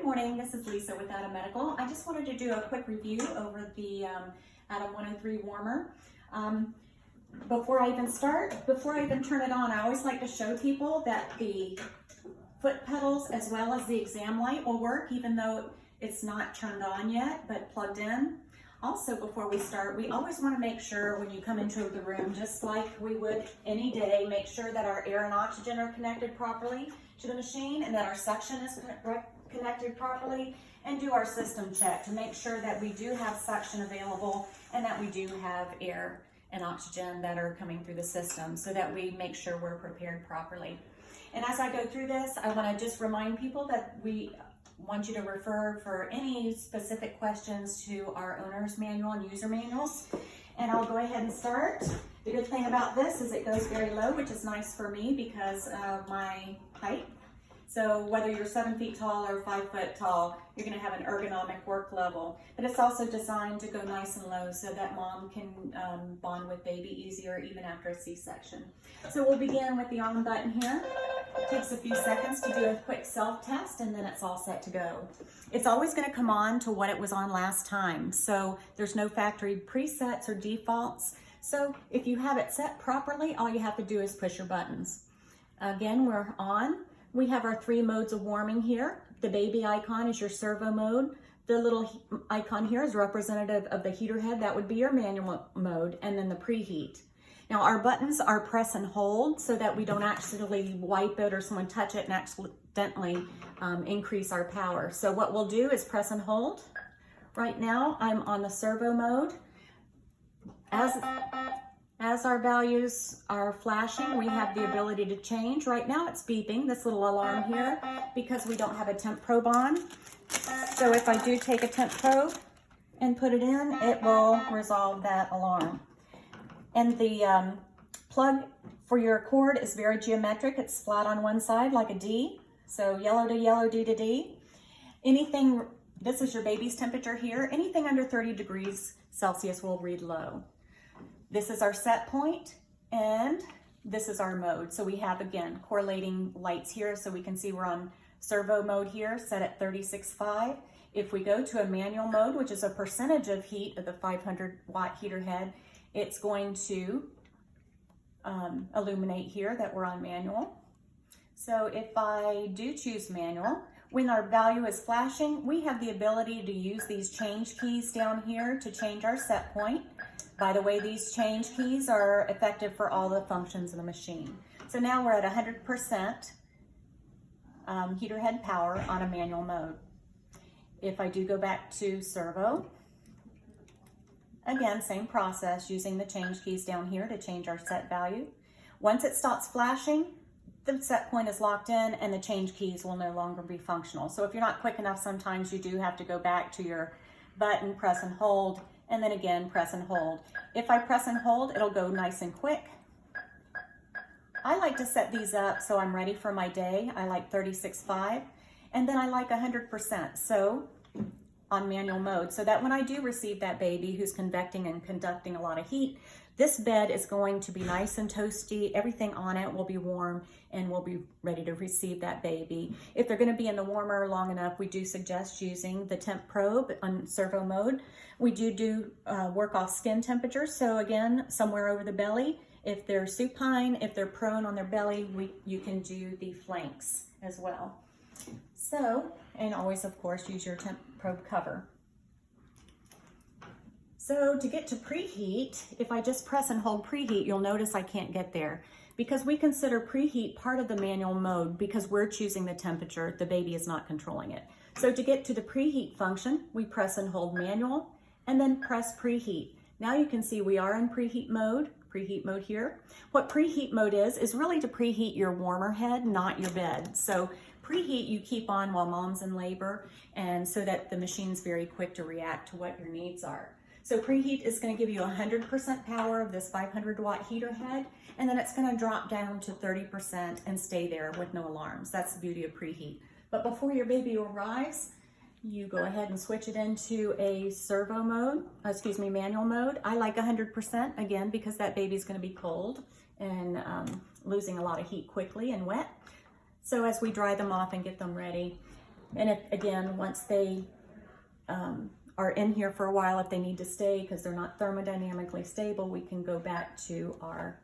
morning, this is Lisa with Adam Medical. I just wanted to do a quick review over the Adam 103 warmer. Before I even turn it on, I always like to show people that the foot pedals as well as the exam light will work even though it's not turned on yet, but plugged in. Also, before we start, we always want to make sure when you come into the room, just like we would any day, make sure that our air and oxygen are connected properly to the machine and that our suction is connected properly, and do our system check to make sure that we do have suction available and that we do have air and oxygen that are coming through the system so that we make sure we're prepared properly. And as I go through this, I want to just remind people that we want you to refer for any specific questions to our owner's manual and user manuals. And I'll go ahead and start. The good thing about this is it goes very low, which is nice for me because of my height. So whether you're 7 feet tall or 5 foot tall, you're going to have an ergonomic work level. But it's also designed to go nice and low so that mom can bond with baby easier even after a C-section. So we'll begin with the on button here. It takes a few seconds to do a quick self-test and then it's all set to go. It's always going to come on to what it was on last time. So there's no factory presets or defaults. So if you have it set properly, all you have to do is push your buttons. Again, we're on. We have our 3 modes of warming here. The baby icon is your servo mode. The little icon here is representative of the heater head. That would be your manual mode, and then the preheat. Now our buttons are press and hold so that we don't accidentally wipe it or someone touch it and accidentally increase our power. So what we'll do is press and hold. Right now I'm on the servo mode. As our values are flashing, we have the ability to change. Right now it's beeping, this little alarm here, because we don't have a temp probe on. So if I do take a temp probe and put it in, it will resolve that alarm. And the plug for your cord is very geometric. It's flat on one side like a D. So yellow to yellow, D to D. Anything, this is your baby's temperature here. Anything under 30 degrees Celsius will read low. This is our set point, and this is our mode. So we have, again, correlating lights here so we can see we're on servo mode here, set at 36.5. If we go to a manual mode, which is a percentage of heat of the 500 watt heater head, it's going to illuminate here that we're on manual. So if I do choose manual, when our value is flashing, we have the ability to use these change keys down here to change our set point. By the way, these change keys are effective for all the functions of the machine. So now we're at 100% heater head power on a manual mode. If I do go back to servo, again, same process, using the change keys down here to change our set value. Once it stops flashing, the set point is locked in and the change keys will no longer be functional. So if you're not quick enough, sometimes you do have to go back to your button, press and hold, and then again, press and hold. If I press and hold, it'll go nice and quick. I like to set these up so I'm ready for my day. I like 36.5, and then I like 100%, so on manual mode, so that when I do receive that baby who's convecting and conducting a lot of heat, this bed is going to be nice and toasty. Everything on it will be warm and we'll be ready to receive that baby. If they're going to be in the warmer long enough, we do suggest using the temp probe on servo mode. We do work off skin temperature. So again, somewhere over the belly. If they're supine, if they're prone on their belly, you can do the flanks as well. So, and always of course use your temp probe cover. So to get to preheat, if I just press and hold preheat, you'll notice I can't get there because we consider preheat part of the manual mode because we're choosing the temperature, the baby is not controlling it. So to get to the preheat function, we press and hold manual and then press preheat. Now you can see we are in preheat mode here. What preheat mode is really to preheat your warmer head, not your bed. So preheat you keep on while mom's in labor and so that the machine's very quick to react to what your needs are. So preheat is going to give you 100% power of this 500 watt heater head, and then it's going to drop down to 30% and stay there with no alarms. That's the beauty of preheat. But before your baby arrives, you go ahead and switch it into a servo mode, manual mode. I like 100% again because that baby's going to be cold and losing a lot of heat quickly and wet. So as we dry them off and get them ready, And if, again, once they are in here for a while, if they need to stay because they're not thermodynamically stable, we can go back to our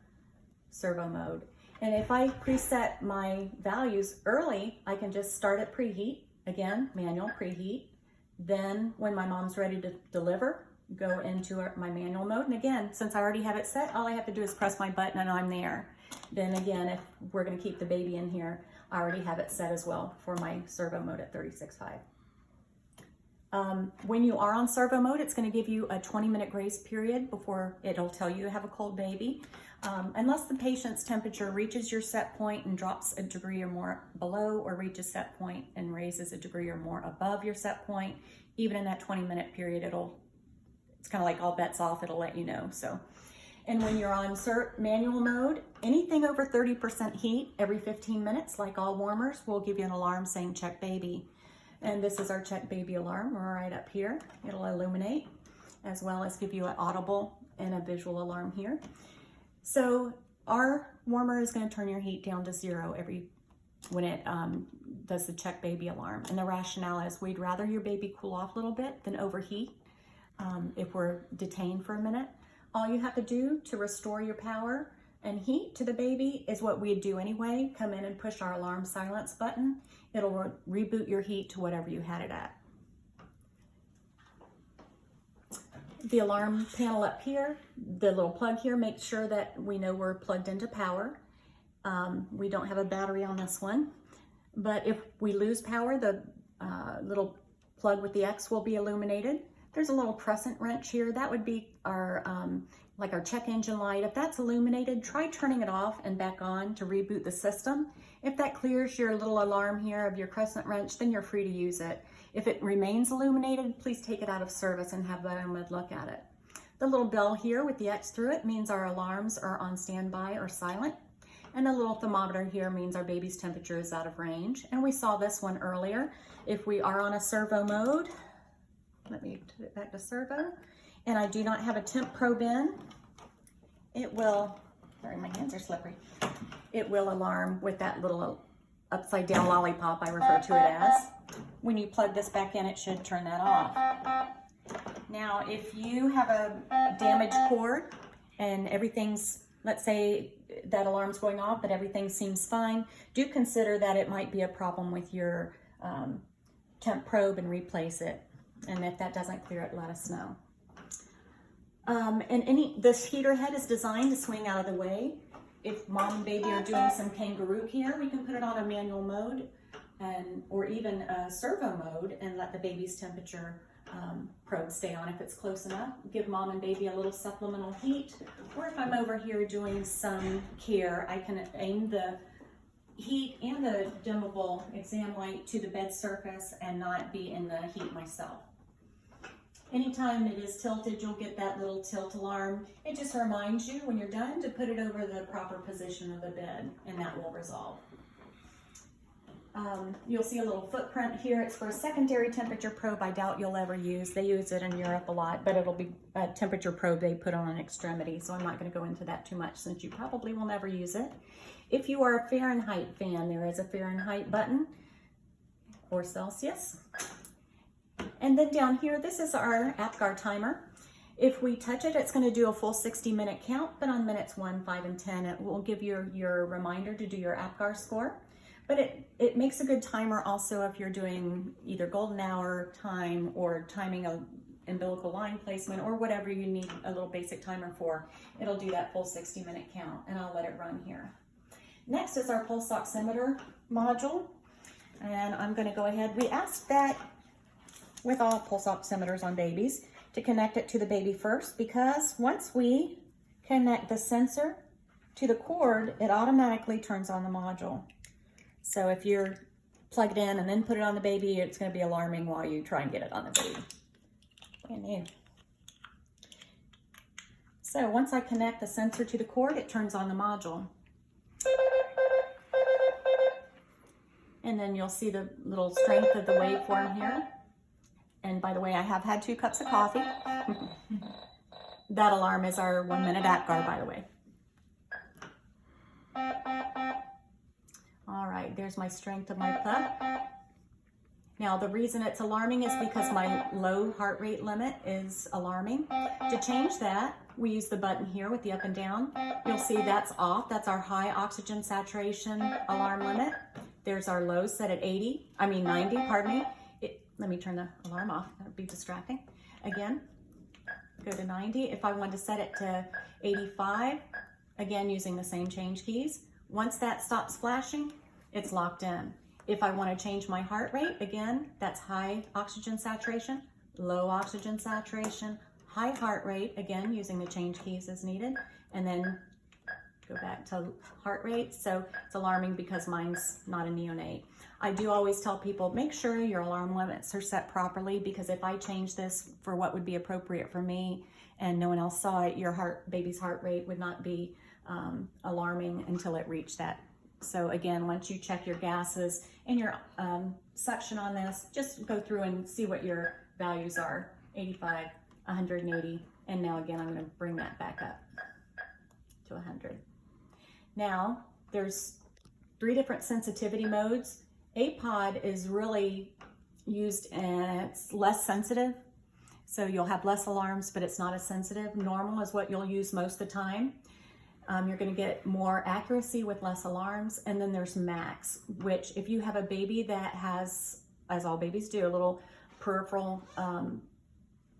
servo mode. And if I preset my values early, I can just start at preheat, again, manual preheat. Then when my mom's ready to deliver, go into my manual mode. And again, since I already have it set, all I have to do is press my button and I'm there. Then again, if we're gonna keep the baby in here, I already have it set as well for my servo mode at 36.5. When you are on servo mode, it's going to give you a 20-minute grace period before it'll tell you you have a cold baby. Unless the patient's temperature reaches your set point and drops a degree or more below, or reaches set point and raises a degree or more above your set point, even in that 20-minute period, it's kind of like all bets off, it'll let you know. So, and when you're on manual mode, anything over 30% heat every 15 minutes, like all warmers, will give you an alarm saying check baby. And this is our check baby alarm. We're right up here. It'll illuminate as well as give you an audible and a visual alarm here. So our warmer is going to turn your heat down to 0 when it does the check baby alarm. And the rationale is we'd rather your baby cool off a little bit than overheat if we're detained for a minute. All you have to do to restore your power and heat to the baby is what we'd do anyway. Come in and push our alarm silence button. It'll reboot your heat to whatever you had it at. The alarm panel up here, the little plug here, makes sure that we know we're plugged into power. We don't have a battery on this one, but if we lose power, the little plug with the X will be illuminated. There's a little crescent wrench here. That would be our like our check engine light. If that's illuminated, try turning it off and back on to reboot the system. If that clears your little alarm here of your crescent wrench, then you're free to use it. If it remains illuminated, please take it out of service and have Biomed look at it. The little bell here with the X through it means our alarms are on standby or silent. And the little thermometer here means our baby's temperature is out of range. And we saw this one earlier. If we are on a servo mode, let me put it back to servo, and I do not have a temp probe in, it will, sorry, my hands are slippery, it will alarm with that little upside down lollipop I refer to it as. When you plug this back in, it should turn that off. Now, if you have a damaged cord and everything's, let's say that alarm's going off, but everything seems fine, do consider that it might be a problem with your temp probe and replace it. And if that doesn't clear it, let us know. This heater head is designed to swing out of the way. If mom and baby are doing some kangaroo here, we can put it on a manual mode or even a servo mode and let the baby's temperature probe stay on if it's close enough. Give mom and baby a little supplemental heat. Or if I'm over here doing some care, I can aim the heat and the dimmable exam light to the bed surface and not be in the heat myself. Anytime it is tilted, you'll get that little tilt alarm. It just reminds you when you're done to put it over the proper position of the bed, and that will resolve. You'll see a little footprint here. It's for a secondary temperature probe I doubt you'll ever use. They use it in Europe a lot, but it'll be a temperature probe they put on an extremity, so I'm not going to go into that too much since you probably will never use it. If you are a Fahrenheit fan, there is a Fahrenheit button, or Celsius. And then down here, this is our APGAR timer. If we touch it, it's going to do a full 60-minute count, but on minutes 1, 5, and 10, it will give you your reminder to do your APGAR score. But it makes a good timer also if you're doing either golden hour time or timing a umbilical line placement or whatever you need a little basic timer for. It'll do that full 60-minute count, and I'll let it run here. Next is our pulse oximeter module, and I'm going to go ahead. We asked that with all pulse oximeters on babies to connect it to the baby first, because once we connect the sensor to the cord, it automatically turns on the module. So if you're plugged in and then put it on the baby, it's going to be alarming while you try and get it on the baby. Brand new. So once I connect the sensor to the cord, it turns on the module. And then you'll see the little strength of the waveform here. And by the way, I have had 2 cups of coffee. That alarm is our 1-minute APGAR, by the way. All right, there's my strength of my pup. Now the reason it's alarming is because my low heart rate limit is alarming. To change that, we use the button here with the up and down. You'll see that's off. That's our high oxygen saturation alarm limit. There's our low set at 90, pardon me. Let me turn the alarm off, that would be distracting. Again, go to 90. If I want to set it to 85, again, using the same change keys. Once that stops flashing, it's locked in. If I want to change my heart rate, again, that's high oxygen saturation, low oxygen saturation, high heart rate, again, using the change keys as needed, and then go back to heart rate. So it's alarming because mine's not a neonate. I do always tell people, make sure your alarm limits are set properly, because if I change this for what would be appropriate for me and no one else saw it, your baby's heart rate would not be alarming until it reached that. So again, once you check your gases and your suction on this, just go through and see what your values are, 85, 180, and now again, I'm going to bring that back up to 100. Now, there's 3 different sensitivity modes. APOD is really used and it's less sensitive, so you'll have less alarms, but it's not as sensitive. Normal is what you'll use most of the time. You're going to get more accuracy with less alarms. And then there's max, which if you have a baby that has, as all babies do, a little peripheral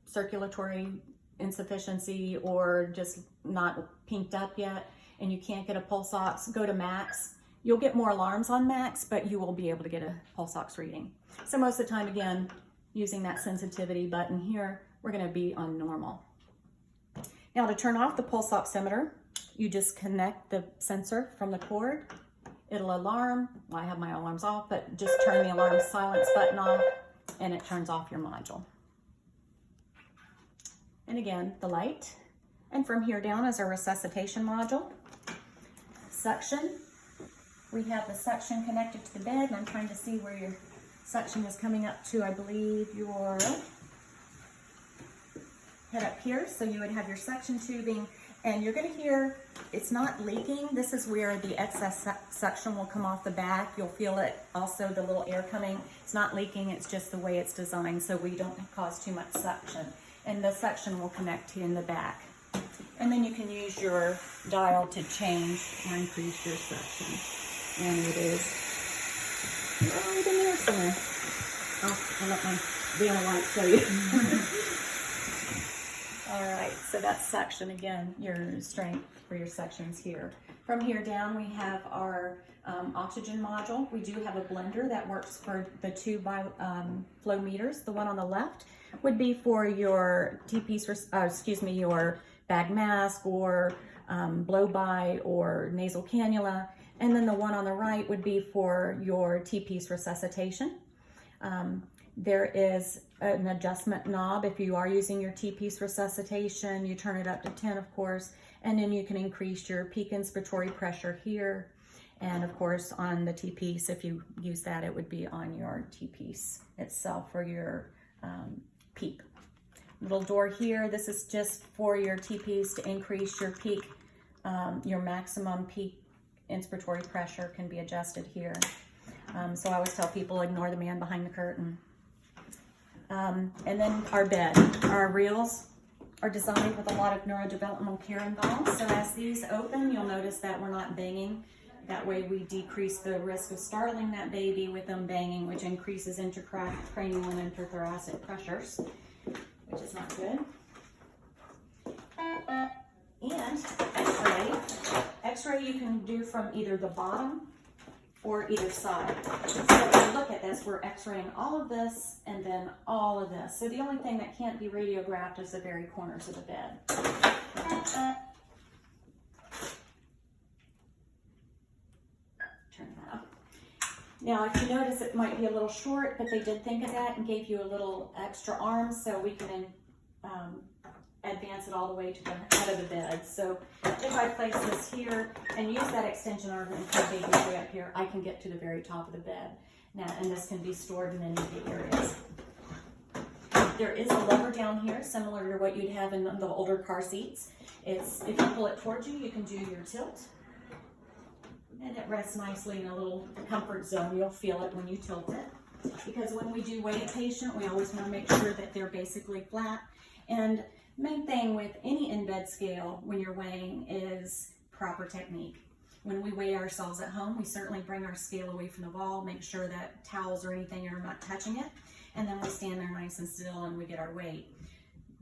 circulatory insufficiency or just not pinked up yet, and you can't get a pulse ox, go to max. You'll get more alarms on max, but you will be able to get a pulse ox reading. So most of the time, again, using that sensitivity button here, we're going to be on normal. Now to turn off the pulse oximeter, you just connect the sensor from the cord. It'll alarm. Well, I have my alarms off, but just turn the alarm silence button off and it turns off your module. And again, the light. And from here down is our resuscitation module. Suction. We have the suction connected to the bed, and I'm trying to see where your suction is coming up to. I believe your head up here. So you would have your suction tubing, and you're going to hear it's not leaking. This is where the excess suction will come off the back. You'll feel it also, the little air coming. It's not leaking, it's just the way it's designed so we don't cause too much suction. And the suction will connect to in the back. And then you can use your dial to change or increase your suction. And it is right in there somewhere. I'll let my Vanna light show you. All right, so that's suction again, your strength for your sections here. From here down, we have our oxygen module. We do have a blender that works for the 2 flow meters. The one on the left would be for your your bag mask or blow-by or nasal cannula. And then the one on the right would be for your T-piece resuscitation. There is an adjustment knob if you are using your T-piece resuscitation. You turn it up to 10, of course, and then you can increase your peak inspiratory pressure here. And of course, on the T-piece, if you use that, it would be on your T-piece itself for your peak. Little door here, this is just for your T-piece to increase your peak, your maximum peak inspiratory pressure can be adjusted here. So I always tell people, ignore the man behind the curtain. And then our bed. Our reels are designed with a lot of neurodevelopmental care involved. So as these open, you'll notice that we're not banging. That way we decrease the risk of startling that baby with them banging, which increases intracranial and interthoracic pressures, which is not good. And X-ray. X-ray you can do from either the bottom or either side. So if you look at this, we're X-raying all of this and then all of this. So the only thing that can't be radiographed is the very corners of the bed. Turn that up. Now, if you notice, it might be a little short, but they did think of that and gave you a little extra arm so we can advance it all the way to the head of the bed. So if I place this here and use that extension arm and put the baby way up here, I can get to the very top of the bed. Now, and this can be stored in any of the areas. There is a lever down here, similar to what you'd have in the older car seats. If you pull it towards you, you can do your tilt. And it rests nicely in a little comfort zone. You'll feel it when you tilt it. because when we do weigh a patient, we always want to make sure that they're basically flat. And main thing with any in-bed scale when you're weighing is proper technique. When we weigh ourselves at home, we certainly bring our scale away from the wall, make sure that towels or anything are not touching it, and then we stand there nice and still and we get our weight.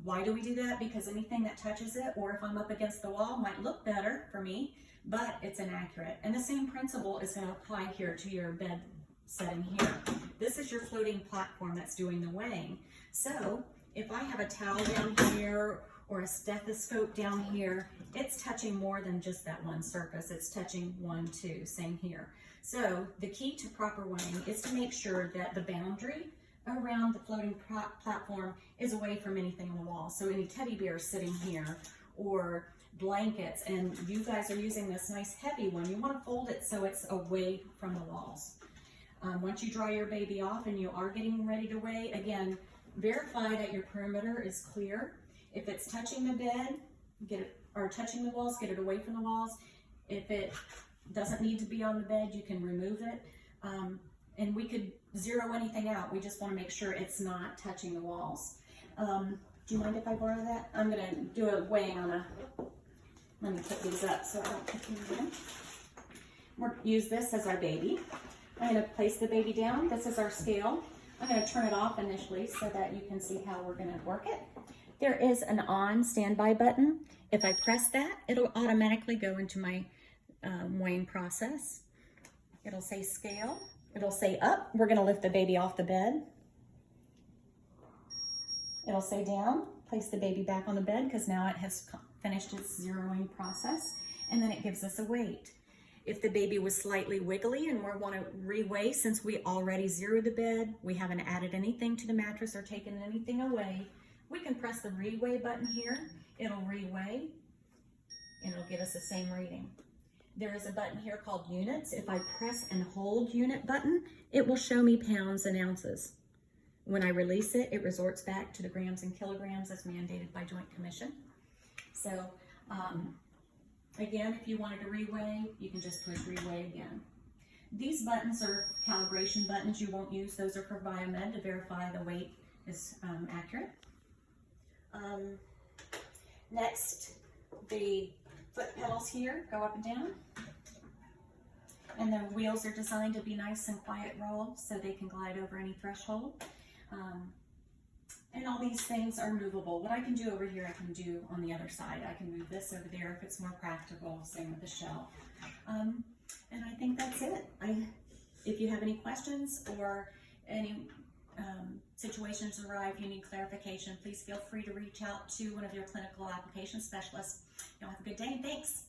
Why do we do that? Because anything that touches it, or if I'm up against the wall, might look better for me, but it's inaccurate. And the same principle is going to apply here to your bed setting here. This is your floating platform that's doing the weighing. So if I have a towel down here or a stethoscope down here, it's touching more than just that one surface. It's touching 1, 2, same here. So the key to proper weighing is to make sure that the boundary around the floating platform is away from anything on the wall. So any teddy bears sitting here or blankets, and you guys are using this nice heavy one, you want to fold it so it's away from the walls. Once you dry your baby off and you are getting ready to weigh, again, verify that your perimeter is clear. If it's touching the bed, get it, or touching the walls, get it away from the walls. If it doesn't need to be on the bed, you can remove it. And we could zero anything out. We just want to make sure it's not touching the walls. Do you mind if I borrow that? I'm going to do a weighing on a, let me put these up so I don't put these in. We'll use this as our baby. I'm going to place the baby down. This is our scale. I'm going to turn it off initially so that you can see how we're going to work it. There is an on standby button. If I press that, it'll automatically go into my weighing process. It'll say scale. It'll say up. We're going to lift the baby off the bed. It'll say down. Place the baby back on the bed because now it has finished its zeroing process. And then it gives us a weight. If the baby was slightly wiggly and we want to re-weigh, since we already zeroed the bed, we haven't added anything to the mattress or taken anything away, we can press the re-weigh button here. It'll re-weigh and it'll give us the same reading. There is a button here called units. If I press and hold unit button, it will show me pounds and ounces. When I release it, it resorts back to the grams and kilograms as mandated by Joint Commission. So, again, if you wanted to re-weigh, you can just push re-weigh again. These buttons are calibration buttons you won't use. Those are for Biomed to verify the weight is accurate. Next, the foot pedals here go up and down. And the wheels are designed to be nice and quiet roll so they can glide over any threshold. And all these things are movable. What I can do over here, I can do on the other side. I can move this over there if it's more practical, same with the shelf. And I think that's it. If you have any questions or any situations arise, you need clarification, please feel free to reach out to one of your clinical application specialists. Y'all have a good day. Thanks.